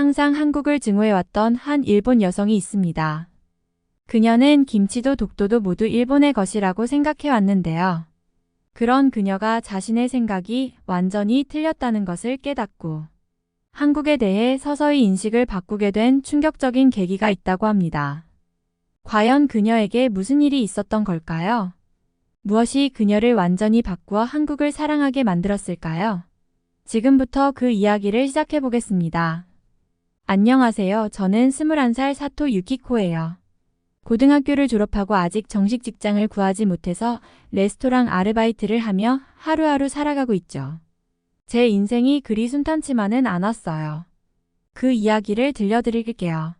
항상 한국을 증오해왔던 한 일본 여성이 있습니다. 그녀는 김치도 독도도 모두 일본의 것이라고 생각해왔는데요. 그런 그녀가 자신의 생각이 완전히 틀렸다는 것을 깨닫고 한국에 대해 서서히 인식을 바꾸게 된 충격적인 계기가 있다고 합니다. 과연 그녀에게 무슨 일이 있었던 걸까요? 무엇이 그녀를 완전히 바꾸어 한국을 사랑하게 만들었을까요? 지금부터 그 이야기를 시작해 보겠습니다. 안녕하세요. 저는 21살 사토 유키코예요. 고등학교를 졸업하고 아직 정식 직장을 구하지 못해서 레스토랑 아르바이트를 하며 하루하루 살아가고 있죠. 제 인생이 그리 순탄치만은 않았어요. 그 이야기를 들려드릴게요.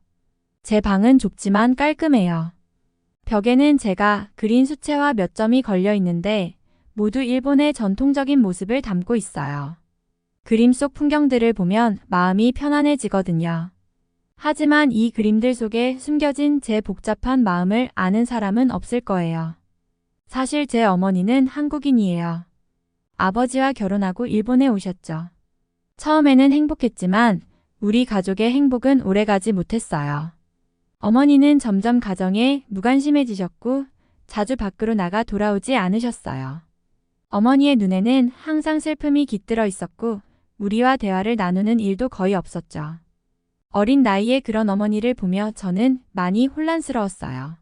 제 방은 좁지만 깔끔해요. 벽에는 제가 그린 수채화 몇 점이 걸려 있는데 모두 일본의 전통적인 모습을 담고 있어요. 그림 속 풍경들을 보면 마음이 편안해지거든요. 하지만 이 그림들 속에 숨겨진 제 복잡한 마음을 아는 사람은 없을 거예요. 사실 제 어머니는 한국인이에요. 아버지와 결혼하고 일본에 오셨죠. 처음에는 행복했지만 우리 가족의 행복은 오래가지 못했어요. 어머니는 점점 가정에 무관심해지셨고 자주 밖으로 나가 돌아오지 않으셨어요. 어머니의 눈에는 항상 슬픔이 깃들어 있었고 우리와 대화를 나누는 일도 거의 없었죠. 어린 나이에 그런 어머니를 보며 저는 많이 혼란스러웠어요.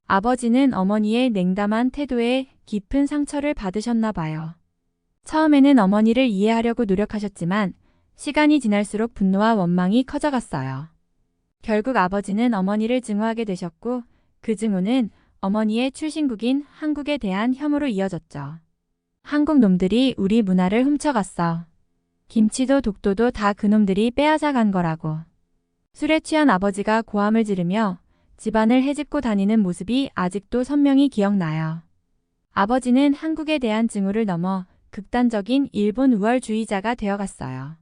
아버지는 어머니의 냉담한 태도에 깊은 상처를 받으셨나 봐요. 처음에는 어머니를 이해하려고 노력하셨지만 시간이 지날수록 분노와 원망이 커져갔어요. 결국 아버지는 어머니를 증오하게 되셨고 그 증오는 어머니의 출신국인 한국에 대한 혐오로 이어졌죠. 한국 놈들이 우리 문화를 훔쳐갔어. 김치도 독도도 다 그놈들이 빼앗아 간 거라고. 술에 취한 아버지가 고함을 지르며 집안을 헤집고 다니는 모습이 아직도 선명히 기억나요. 아버지는 한국에 대한 증오를 넘어 극단적인 일본 우월주의자가 되어갔어요.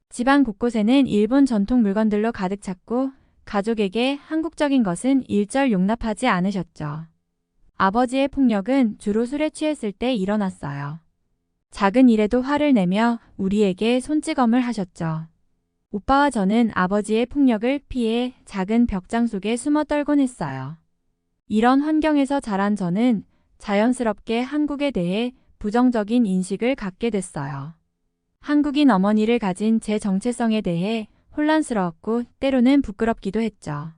집안 곳곳에는 일본 전통 물건들로 가득 찼고 가족에게 한국적인 것은 일절 용납하지 않으셨죠. 아버지의 폭력은 주로 술에 취했을 때 일어났어요. 작은 일에도 화를 내며 우리에게 손찌검을 하셨죠. 오빠와 저는 아버지의 폭력을 피해 작은 벽장 속에 숨어 떨곤 했어요. 이런 환경에서 자란 저는 자연스럽게 한국에 대해 부정적인 인식을 갖게 됐어요. 한국인 어머니를 가진 제 정체성에 대해 혼란스러웠고 때로는 부끄럽기도 했죠.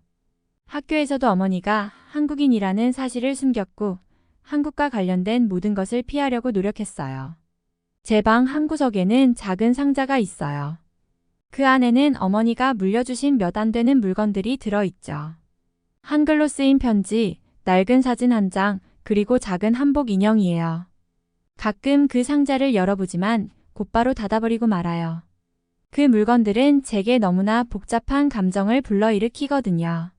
학교에서도 어머니가 한국인이라는 사실을 숨겼고 한국과 관련된 모든 것을 피하려고 노력했어요. 제 방 한구석에는 작은 상자가 있어요. 그 안에는 어머니가 물려주신 몇 안 되는 물건들이 들어있죠. 한글로 쓰인 편지, 낡은 사진 한 장, 그리고 작은 한복 인형이에요. 가끔 그 상자를 열어보지만 곧바로 닫아버리고 말아요. 그 물건들은 제게 너무나 복잡한 감정을 불러일으키거든요.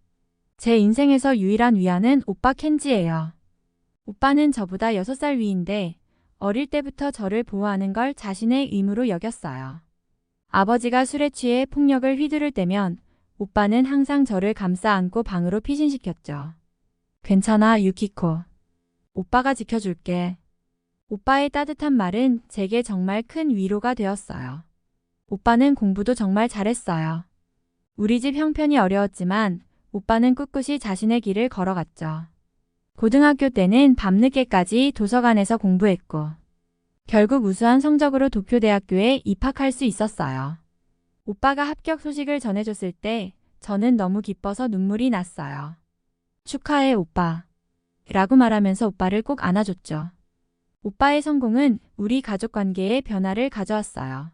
제 인생에서 유일한 위안은 오빠 켄지예요. 오빠는 저보다 6살 위인데 어릴 때부터 저를 보호하는 걸 자신의 의무로 여겼어요. 아버지가 술에 취해 폭력을 휘두를 때면 오빠는 항상 저를 감싸 안고 방으로 피신시켰죠. 괜찮아, 유키코. 오빠가 지켜줄게. 오빠의 따뜻한 말은 제게 정말 큰 위로가 되었어요. 오빠는 공부도 정말 잘했어요. 우리 집 형편이 어려웠지만 오빠는 꿋꿋이 자신의 길을 걸어갔죠. 고등학교 때는 밤늦게까지 도서관에서 공부했고 결국 우수한 성적으로 도쿄대학교에 입학할 수 있었어요. 오빠가 합격 소식을 전해줬을 때 저는 너무 기뻐서 눈물이 났어요. 축하해 오빠. 라고 말하면서 오빠를 꼭 안아줬죠. 오빠의 성공은 우리 가족 관계에 변화를 가져왔어요.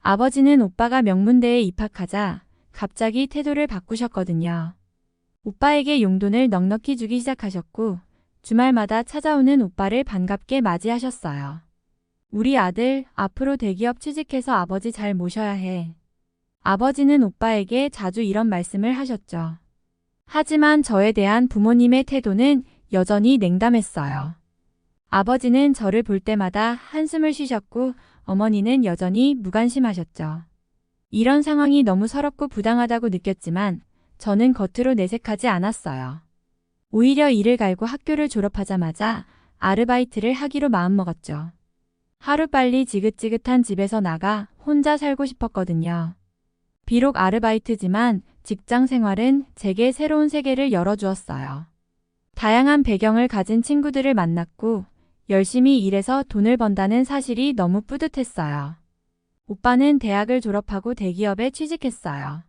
아버지는 오빠가 명문대에 입학하자 갑자기 태도를 바꾸셨거든요. 오빠에게 용돈을 넉넉히 주기 시작하셨고 주말마다 찾아오는 오빠를 반갑게 맞이하셨어요. 우리 아들 앞으로 대기업 취직해서 아버지 잘 모셔야 해. 아버지는 오빠에게 자주 이런 말씀을 하셨죠. 하지만 저에 대한 부모님의 태도는 여전히 냉담했어요. 아버지는 저를 볼 때마다 한숨을 쉬셨고 어머니는 여전히 무관심하셨죠. 이런 상황이 너무 서럽고 부당하다고 느꼈지만 저는 겉으로 내색하지 않았어요. 오히려 이를 갈고 학교를 졸업하자마자 아르바이트를 하기로 마음먹었죠. 하루빨리 지긋지긋한 집에서 나가 혼자 살고 싶었거든요. 비록 아르바이트지만 직장 생활은 제게 새로운 세계를 열어주었어요. 다양한 배경을 가진 친구들을 만났고 열심히 일해서 돈을 번다는 사실이 너무 뿌듯했어요. 오빠는 대학을 졸업하고 대기업에 취직했어요.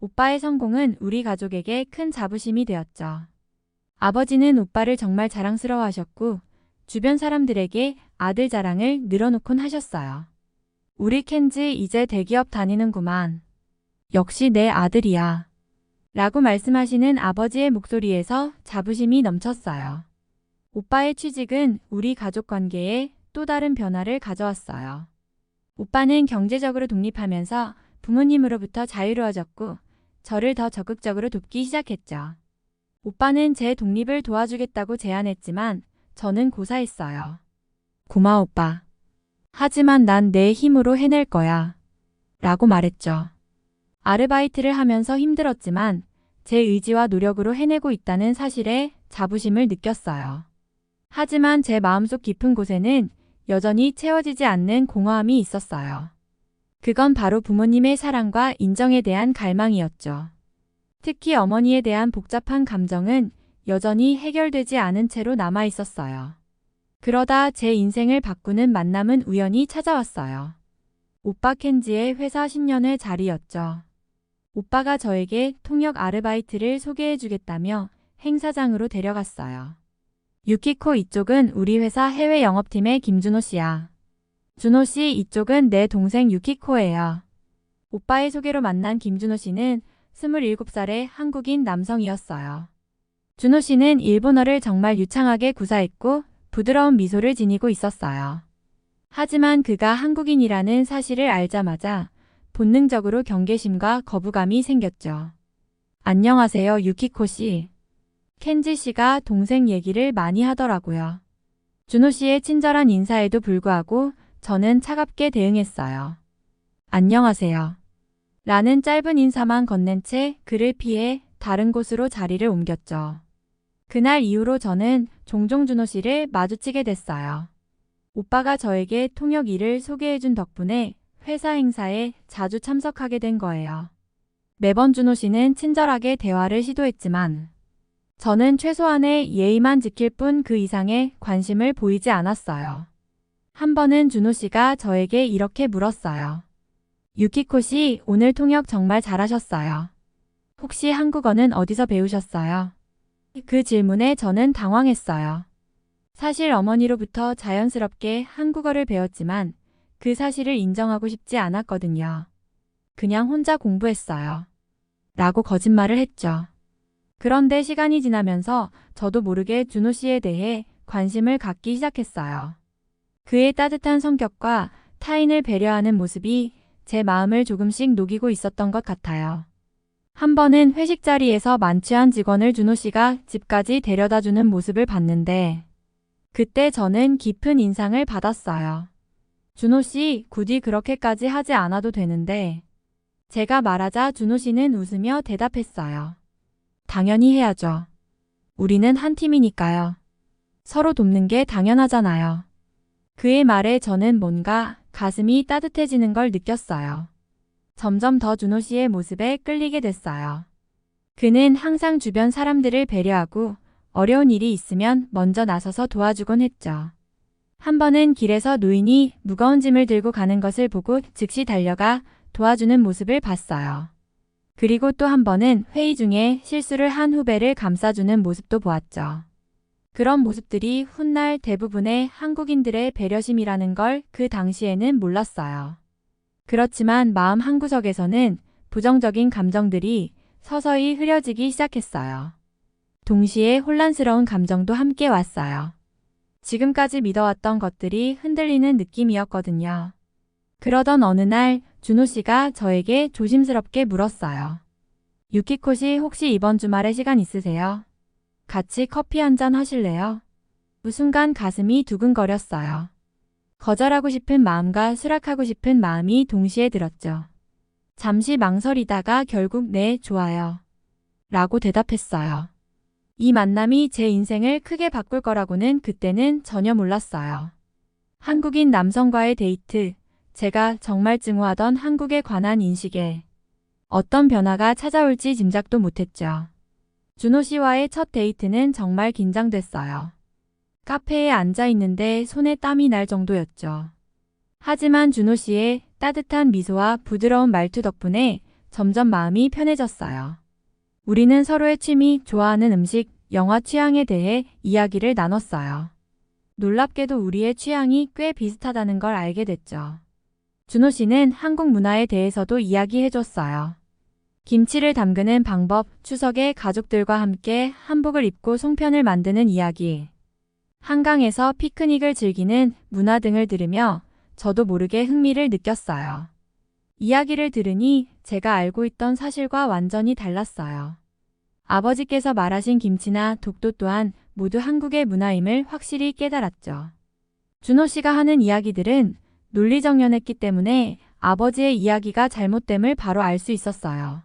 오빠의 성공은 우리 가족에게 큰 자부심이 되었죠. 아버지는 오빠를 정말 자랑스러워하셨고 주변 사람들에게 아들 자랑을 늘어놓곤 하셨어요. 우리 켄지 이제 대기업 다니는구만. 역시 내 아들이야. 라고 말씀하시는 아버지의 목소리에서 자부심이 넘쳤어요. 오빠의 취직은 우리 가족 관계에 또 다른 변화를 가져왔어요. 오빠는 경제적으로 독립하면서 부모님으로부터 자유로워졌고 저를 더 적극적으로 돕기 시작했죠. 오빠는 제 독립을 도와주겠다고 제안했지만 저는 고사했어요. 고마워 오빠. 하지만 난 내 힘으로 해낼 거야. 라고 말했죠. 아르바이트를 하면서 힘들었지만 제 의지와 노력으로 해내고 있다는 사실에 자부심을 느꼈어요. 하지만 제 마음속 깊은 곳에는 여전히 채워지지 않는 공허함이 있었어요. 그건 바로 부모님의 사랑과 인정에 대한 갈망이었죠. 특히 어머니에 대한 복잡한 감정은 여전히 해결되지 않은 채로 남아 있었어요. 그러다 제 인생을 바꾸는 만남은 우연히 찾아왔어요. 오빠 켄지의 회사 신년회 자리였죠. 오빠가 저에게 통역 아르바이트를 소개해 주겠다며 행사장으로 데려갔어요. 유키코 이쪽은 우리 회사 해외 영업팀의 김준호 씨야. 준호 씨 이쪽은 내 동생 유키코예요. 오빠의 소개로 만난 김준호 씨는 27살의 한국인 남성이었어요. 준호 씨는 일본어를 정말 유창하게 구사했고 부드러운 미소를 지니고 있었어요. 하지만 그가 한국인이라는 사실을 알자마자 본능적으로 경계심과 거부감이 생겼죠. 안녕하세요, 유키코 씨. 켄지 씨가 동생 얘기를 많이 하더라고요. 준호 씨의 친절한 인사에도 불구하고 저는 차갑게 대응했어요. 안녕하세요. 라는 짧은 인사만 건넨 채 그를 피해 다른 곳으로 자리를 옮겼죠. 그날 이후로 저는 종종 준호 씨를 마주치게 됐어요. 오빠가 저에게 통역 일을 소개해준 덕분에 회사 행사에 자주 참석하게 된 거예요. 매번 준호 씨는 친절하게 대화를 시도했지만 저는 최소한의 예의만 지킬 뿐 그 이상의 관심을 보이지 않았어요. 한 번은 준호 씨가 저에게 이렇게 물었어요. 유키코 씨, 오늘 통역 정말 잘하셨어요. 혹시 한국어는 어디서 배우셨어요? 그 질문에 저는 당황했어요. 사실 어머니로부터 자연스럽게 한국어를 배웠지만 그 사실을 인정하고 싶지 않았거든요. 그냥 혼자 공부했어요. 라고 거짓말을 했죠. 그런데 시간이 지나면서 저도 모르게 준호 씨에 대해 관심을 갖기 시작했어요. 그의 따뜻한 성격과 타인을 배려하는 모습이 제 마음을 조금씩 녹이고 있었던 것 같아요. 한 번은 회식 자리에서 만취한 직원을 준호 씨가 집까지 데려다주는 모습을 봤는데 그때 저는 깊은 인상을 받았어요. 준호 씨, 굳이 그렇게까지 하지 않아도 되는데 제가 말하자 준호 씨는 웃으며 대답했어요. 당연히 해야죠. 우리는 한 팀이니까요. 서로 돕는 게 당연하잖아요. 그의 말에 저는 뭔가 가슴이 따뜻해지는 걸 느꼈어요. 점점 더 준호 씨의 모습에 끌리게 됐어요. 그는 항상 주변 사람들을 배려하고 어려운 일이 있으면 먼저 나서서 도와주곤 했죠. 한 번은 길에서 노인이 무거운 짐을 들고 가는 것을 보고 즉시 달려가 도와주는 모습을 봤어요. 그리고 또 한 번은 회의 중에 실수를 한 후배를 감싸주는 모습도 보았죠. 그런 모습들이 훗날 대부분의 한국인들의 배려심이라는 걸 그 당시에는 몰랐어요. 그렇지만 마음 한구석에서는 부정적인 감정들이 서서히 흐려지기 시작했어요. 동시에 혼란스러운 감정도 함께 왔어요. 지금까지 믿어왔던 것들이 흔들리는 느낌이었거든요. 그러던 어느 날 준호 씨가 저에게 조심스럽게 물었어요. 유키코 씨, 혹시 이번 주말에 시간 있으세요? 같이 커피 한잔 하실래요? 그 순간 가슴이 두근거렸어요. 거절하고 싶은 마음과 수락하고 싶은 마음이 동시에 들었죠. 잠시 망설이다가 결국 네, 좋아요. 라고 대답했어요. 이 만남이 제 인생을 크게 바꿀 거라고는 그때는 전혀 몰랐어요. 한국인 남성과의 데이트, 제가 정말 증오하던 한국에 관한 인식에 어떤 변화가 찾아올지 짐작도 못했죠. 준호 씨와의 첫 데이트는 정말 긴장됐어요. 카페에 앉아 있는데 손에 땀이 날 정도였죠. 하지만 준호 씨의 따뜻한 미소와 부드러운 말투 덕분에 점점 마음이 편해졌어요. 우리는 서로의 취미, 좋아하는 음식, 영화 취향에 대해 이야기를 나눴어요. 놀랍게도 우리의 취향이 꽤 비슷하다는 걸 알게 됐죠. 준호 씨는 한국 문화에 대해서도 이야기해줬어요. 김치를 담그는 방법, 추석에 가족들과 함께 한복을 입고 송편을 만드는 이야기, 한강에서 피크닉을 즐기는 문화 등을 들으며 저도 모르게 흥미를 느꼈어요. 이야기를 들으니 제가 알고 있던 사실과 완전히 달랐어요. 아버지께서 말하신 김치나 독도 또한 모두 한국의 문화임을 확실히 깨달았죠. 준호 씨가 하는 이야기들은 논리정연했기 때문에 아버지의 이야기가 잘못됨을 바로 알 수 있었어요.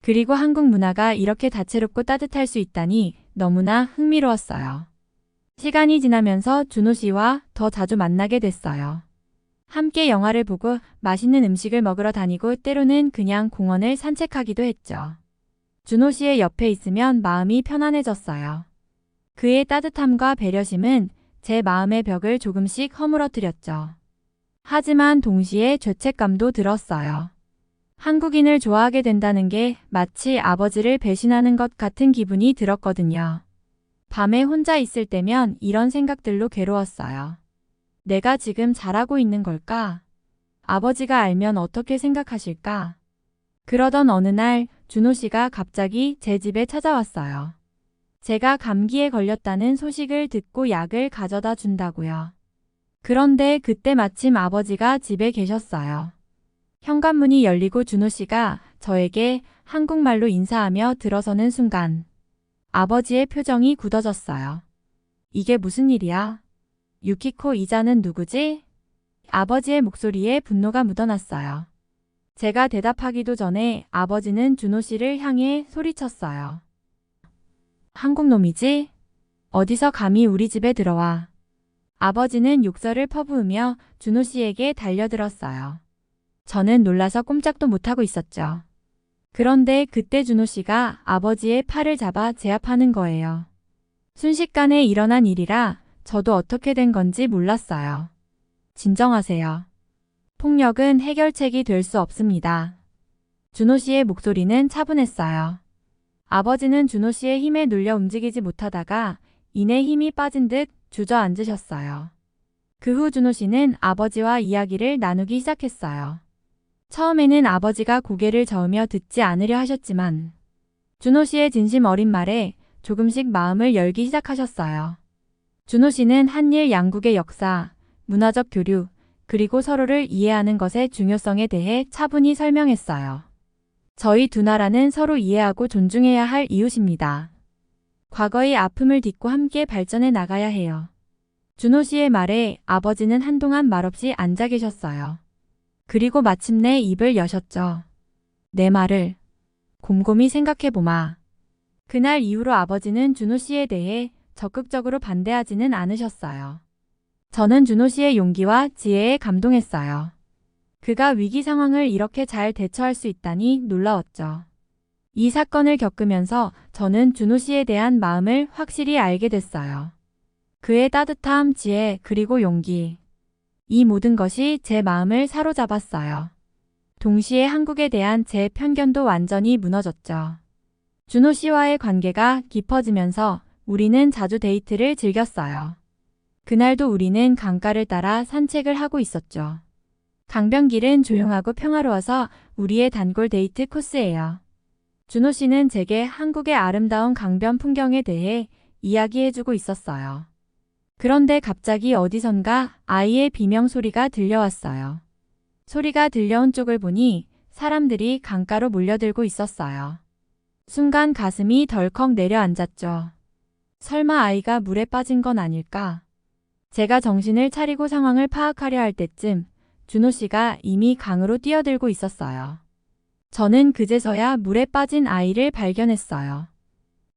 그리고 한국 문화가 이렇게 다채롭고 따뜻할 수 있다니 너무나 흥미로웠어요. 시간이 지나면서 준호 씨와 더 자주 만나게 됐어요. 함께 영화를 보고 맛있는 음식을 먹으러 다니고 때로는 그냥 공원을 산책하기도 했죠. 준호 씨의 옆에 있으면 마음이 편안해졌어요. 그의 따뜻함과 배려심은 제 마음의 벽을 조금씩 허물어뜨렸죠. 하지만 동시에 죄책감도 들었어요. 한국인을 좋아하게 된다는 게 마치 아버지를 배신하는 것 같은 기분이 들었거든요. 밤에 혼자 있을 때면 이런 생각들로 괴로웠어요. 내가 지금 잘하고 있는 걸까? 아버지가 알면 어떻게 생각하실까? 그러던 어느 날 준호 씨가 갑자기 제 집에 찾아왔어요. 제가 감기에 걸렸다는 소식을 듣고 약을 가져다 준다고요. 그런데 그때 마침 아버지가 집에 계셨어요. 현관문이 열리고 준호 씨가 저에게 한국말로 인사하며 들어서는 순간 아버지의 표정이 굳어졌어요. 이게 무슨 일이야? 유키코 이자는 누구지? 아버지의 목소리에 분노가 묻어났어요. 제가 대답하기도 전에 아버지는 준호 씨를 향해 소리쳤어요. 한국 놈이지? 어디서 감히 우리 집에 들어와? 아버지는 욕설을 퍼부으며 준호 씨에게 달려들었어요. 저는 놀라서 꼼짝도 못하고 있었죠. 그런데 그때 준호 씨가 아버지의 팔을 잡아 제압하는 거예요. 순식간에 일어난 일이라 저도 어떻게 된 건지 몰랐어요. 진정하세요. 폭력은 해결책이 될 수 없습니다. 준호 씨의 목소리는 차분했어요. 아버지는 준호 씨의 힘에 눌려 움직이지 못하다가 이내 힘이 빠진 듯 주저앉으셨어요. 그 후 준호 씨는 아버지와 이야기를 나누기 시작했어요. 처음에는 아버지가 고개를 저으며 듣지 않으려 하셨지만 준호 씨의 진심 어린 말에 조금씩 마음을 열기 시작하셨어요. 준호 씨는 한일 양국의 역사, 문화적 교류, 그리고 서로를 이해하는 것의 중요성에 대해 차분히 설명했어요. 저희 두 나라는 서로 이해하고 존중해야 할 이웃입니다. 과거의 아픔을 딛고 함께 발전해 나가야 해요. 준호 씨의 말에 아버지는 한동안 말없이 앉아 계셨어요. 그리고 마침내 입을 여셨죠. 내 말을 곰곰이 생각해보마. 그날 이후로 아버지는 준호 씨에 대해 적극적으로 반대하지는 않으셨어요. 저는 준호 씨의 용기와 지혜에 감동했어요. 그가 위기 상황을 이렇게 잘 대처할 수 있다니 놀라웠죠. 이 사건을 겪으면서 저는 준호 씨에 대한 마음을 확실히 알게 됐어요. 그의 따뜻함, 지혜, 그리고 용기. 이 모든 것이 제 마음을 사로잡았어요. 동시에 한국에 대한 제 편견도 완전히 무너졌죠. 준호 씨와의 관계가 깊어지면서 우리는 자주 데이트를 즐겼어요. 그날도 우리는 강가를 따라 산책을 하고 있었죠. 강변길은 조용하고 평화로워서 우리의 단골 데이트 코스예요. 준호 씨는 제게 한국의 아름다운 강변 풍경에 대해 이야기해주고 있었어요. 그런데 갑자기 어디선가 아이의 비명 소리가 들려왔어요. 소리가 들려온 쪽을 보니 사람들이 강가로 몰려들고 있었어요. 순간 가슴이 덜컥 내려앉았죠. 설마 아이가 물에 빠진 건 아닐까? 제가 정신을 차리고 상황을 파악하려 할 때쯤 준호 씨가 이미 강으로 뛰어들고 있었어요. 저는 그제서야 물에 빠진 아이를 발견했어요.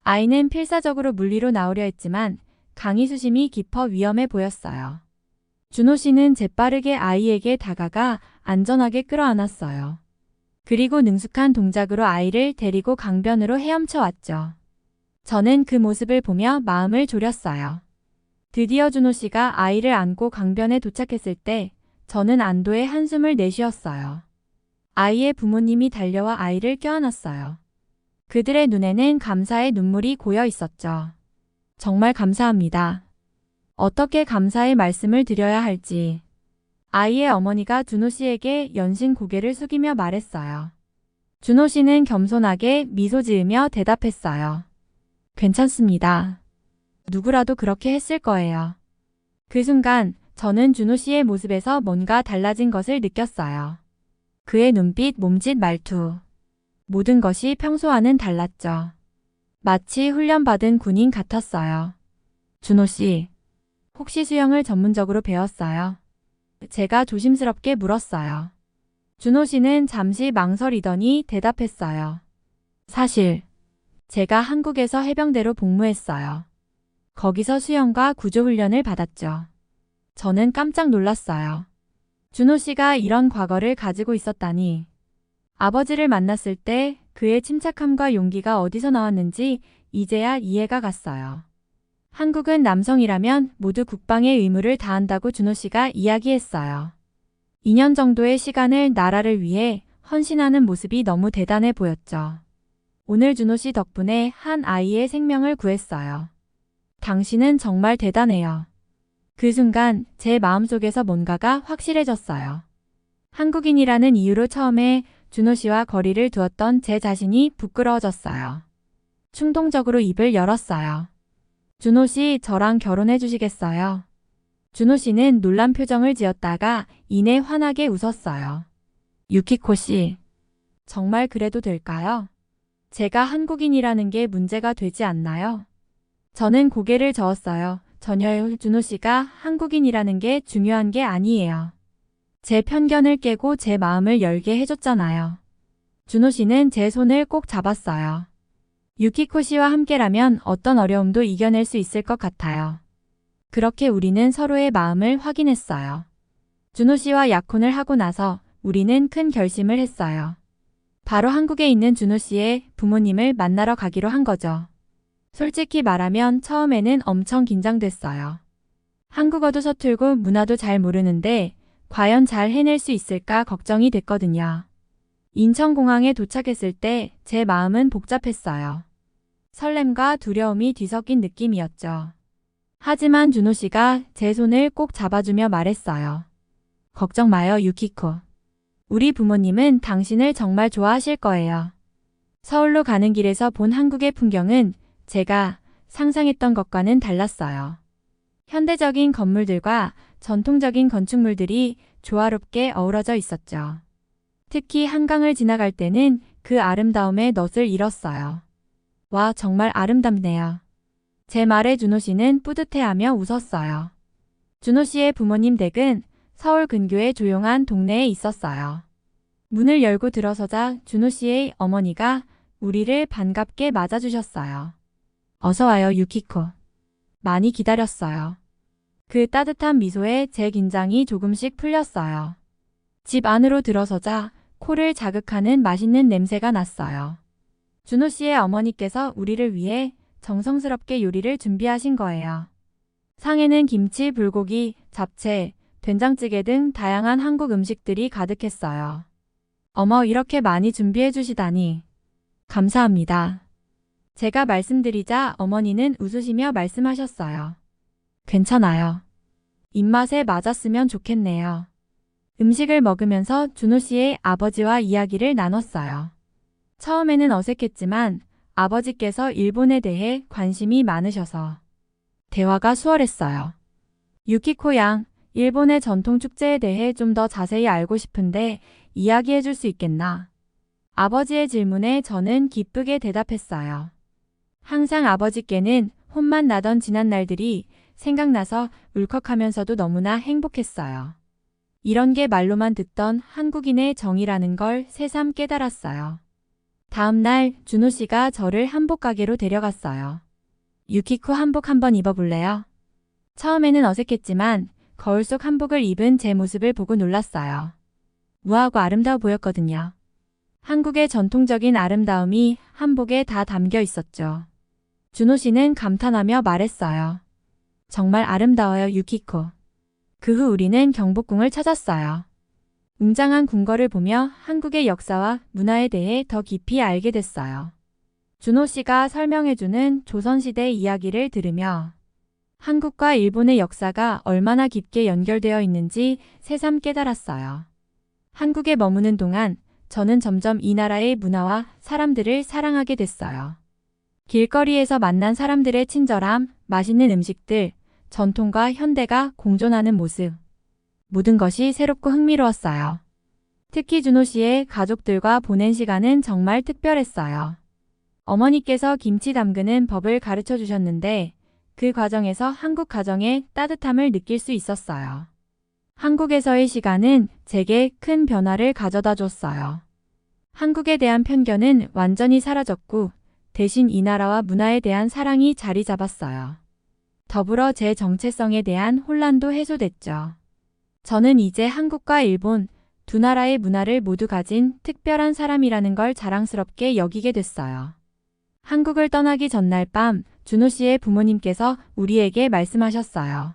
아이는 필사적으로 물 위로 나오려 했지만 강의 수심이 깊어 위험해 보였어요. 준호 씨는 재빠르게 아이에게 다가가 안전하게 끌어안았어요. 그리고 능숙한 동작으로 아이를 데리고 강변으로 헤엄쳐 왔죠. 저는 그 모습을 보며 마음을 졸였어요. 드디어 준호 씨가 아이를 안고 강변에 도착했을 때 저는 안도의 한숨을 내쉬었어요. 아이의 부모님이 달려와 아이를 껴안았어요. 그들의 눈에는 감사의 눈물이 고여 있었죠. 정말 감사합니다. 어떻게 감사의 말씀을 드려야 할지. 아이의 어머니가 준호 씨에게 연신 고개를 숙이며 말했어요. 준호 씨는 겸손하게 미소 지으며 대답했어요. 괜찮습니다. 누구라도 그렇게 했을 거예요. 그 순간 저는 준호 씨의 모습에서 뭔가 달라진 것을 느꼈어요. 그의 눈빛, 몸짓, 말투. 모든 것이 평소와는 달랐죠. 마치 훈련받은 군인 같았어요. 준호 씨, 혹시 수영을 전문적으로 배웠어요? 제가 조심스럽게 물었어요. 준호 씨는 잠시 망설이더니 대답했어요. 사실, 제가 한국에서 해병대로 복무했어요. 거기서 수영과 구조훈련을 받았죠. 저는 깜짝 놀랐어요. 준호 씨가 이런 과거를 가지고 있었다니. 아버지를 만났을 때 그의 침착함과 용기가 어디서 나왔는지 이제야 이해가 갔어요. 한국은 남성이라면 모두 국방의 의무를 다한다고 준호 씨가 이야기했어요. 2년 정도의 시간을 나라를 위해 헌신하는 모습이 너무 대단해 보였죠. 오늘 준호 씨 덕분에 한 아이의 생명을 구했어요. 당신은 정말 대단해요. 그 순간 제 마음속에서 뭔가가 확실해졌어요. 한국인이라는 이유로 처음에 준호 씨와 거리를 두었던 제 자신이 부끄러워졌어요. 충동적으로 입을 열었어요. 준호 씨, 저랑 결혼해 주시겠어요? 준호 씨는 놀란 표정을 지었다가 이내 환하게 웃었어요. 유키코 씨, 정말 그래도 될까요? 제가 한국인이라는 게 문제가 되지 않나요? 저는 고개를 저었어요. 전혀요. 준호 씨가 한국인이라는 게 중요한 게 아니에요. 제 편견을 깨고 제 마음을 열게 해줬잖아요. 준호 씨는 제 손을 꼭 잡았어요. 유키코 씨와 함께라면 어떤 어려움도 이겨낼 수 있을 것 같아요. 그렇게 우리는 서로의 마음을 확인했어요. 준호 씨와 약혼을 하고 나서 우리는 큰 결심을 했어요. 바로 한국에 있는 준호 씨의 부모님을 만나러 가기로 한 거죠. 솔직히 말하면 처음에는 엄청 긴장됐어요. 한국어도 서툴고 문화도 잘 모르는데 과연 잘 해낼 수 있을까 걱정이 됐거든요. 인천공항에 도착했을 때 제 마음은 복잡했어요. 설렘과 두려움이 뒤섞인 느낌이었죠. 하지만 준호 씨가 제 손을 꼭 잡아주며 말했어요. 걱정 마요, 유키코. 우리 부모님은 당신을 정말 좋아하실 거예요. 서울로 가는 길에서 본 한국의 풍경은 제가 상상했던 것과는 달랐어요. 현대적인 건물들과 전통적인 건축물들이 조화롭게 어우러져 있었죠. 특히 한강을 지나갈 때는 그 아름다움에 넋을 잃었어요. 와, 정말 아름답네요. 제 말에 준호 씨는 뿌듯해하며 웃었어요. 준호 씨의 부모님 댁은 서울 근교의 조용한 동네에 있었어요. 문을 열고 들어서자 준호 씨의 어머니가 우리를 반갑게 맞아주셨어요. 어서 와요, 유키코. 많이 기다렸어요. 그 따뜻한 미소에 제 긴장이 조금씩 풀렸어요. 집 안으로 들어서자 코를 자극하는 맛있는 냄새가 났어요. 준호 씨의 어머니께서 우리를 위해 정성스럽게 요리를 준비하신 거예요. 상에는 김치, 불고기, 잡채, 된장찌개 등 다양한 한국 음식들이 가득했어요. 어머, 이렇게 많이 준비해 주시다니. 감사합니다. 제가 말씀드리자 어머니는 웃으시며 말씀하셨어요. 괜찮아요. 입맛에 맞았으면 좋겠네요. 음식을 먹으면서 준호 씨의 아버지와 이야기를 나눴어요. 처음에는 어색했지만 아버지께서 일본에 대해 관심이 많으셔서 대화가 수월했어요. 유키코 양, 일본의 전통 축제에 대해 좀 더 자세히 알고 싶은데 이야기해 줄 수 있겠나? 아버지의 질문에 저는 기쁘게 대답했어요. 항상 아버지께는 혼만 나던 지난 날들이 생각나서 울컥하면서도 너무나 행복했어요. 이런 게 말로만 듣던 한국인의 정이라는 걸 새삼 깨달았어요. 다음 날 준호 씨가 저를 한복 가게로 데려갔어요. 유키코, 한복 한번 입어볼래요? 처음에는 어색했지만 거울 속 한복을 입은 제 모습을 보고 놀랐어요. 우아하고 아름다워 보였거든요. 한국의 전통적인 아름다움이 한복에 다 담겨 있었죠. 준호 씨는 감탄하며 말했어요. 정말 아름다워요, 유키코. 그 후 우리는 경복궁을 찾았어요. 웅장한 궁궐을 보며 한국의 역사와 문화에 대해 더 깊이 알게 됐어요. 준호 씨가 설명해주는 조선시대 이야기를 들으며 한국과 일본의 역사가 얼마나 깊게 연결되어 있는지 새삼 깨달았어요. 한국에 머무는 동안 저는 점점 이 나라의 문화와 사람들을 사랑하게 됐어요. 길거리에서 만난 사람들의 친절함, 맛있는 음식들, 전통과 현대가 공존하는 모습. 모든 것이 새롭고 흥미로웠어요. 특히 준호 씨의 가족들과 보낸 시간은 정말 특별했어요. 어머니께서 김치 담그는 법을 가르쳐 주셨는데 그 과정에서 한국 가정의 따뜻함을 느낄 수 있었어요. 한국에서의 시간은 제게 큰 변화를 가져다 줬어요. 한국에 대한 편견은 완전히 사라졌고 대신 이 나라와 문화에 대한 사랑이 자리 잡았어요. 더불어 제 정체성에 대한 혼란도 해소됐죠. 저는 이제 한국과 일본 두 나라의 문화를 모두 가진 특별한 사람이라는 걸 자랑스럽게 여기게 됐어요. 한국을 떠나기 전날 밤 준호 씨의 부모님께서 우리에게 말씀하셨어요.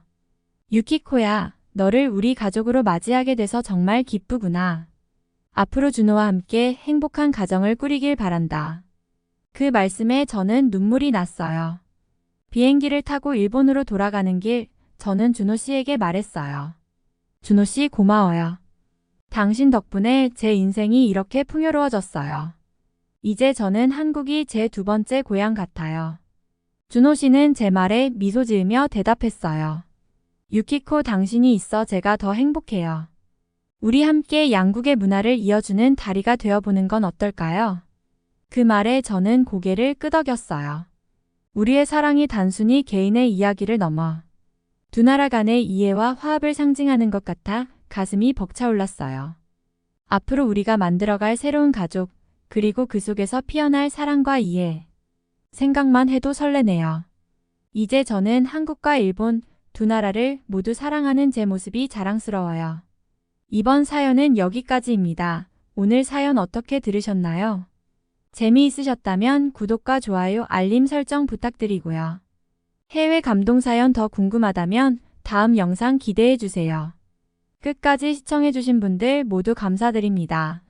유키코야, 너를 우리 가족으로 맞이하게 돼서 정말 기쁘구나. 앞으로 준호와 함께 행복한 가정을 꾸리길 바란다. 그 말씀에 저는 눈물이 났어요. 비행기를 타고 일본으로 돌아가는 길, 저는 준호 씨에게 말했어요. 준호 씨 고마워요. 당신 덕분에 제 인생이 이렇게 풍요로워졌어요. 이제 저는 한국이 제 두 번째 고향 같아요. 준호 씨는 제 말에 미소 지으며 대답했어요. 유키코, 당신이 있어 제가 더 행복해요. 우리 함께 양국의 문화를 이어주는 다리가 되어보는 건 어떨까요? 그 말에 저는 고개를 끄덕였어요. 우리의 사랑이 단순히 개인의 이야기를 넘어 두 나라 간의 이해와 화합을 상징하는 것 같아 가슴이 벅차올랐어요. 앞으로 우리가 만들어갈 새로운 가족, 그리고 그 속에서 피어날 사랑과 이해. 생각만 해도 설레네요. 이제 저는 한국과 일본 두 나라를 모두 사랑하는 제 모습이 자랑스러워요. 이번 사연은 여기까지입니다. 오늘 사연 어떻게 들으셨나요? 재미있으셨다면 구독과 좋아요, 알림 설정 부탁드리고요. 해외 감동 사연 더 궁금하다면 다음 영상 기대해주세요. 끝까지 시청해주신 분들 모두 감사드립니다.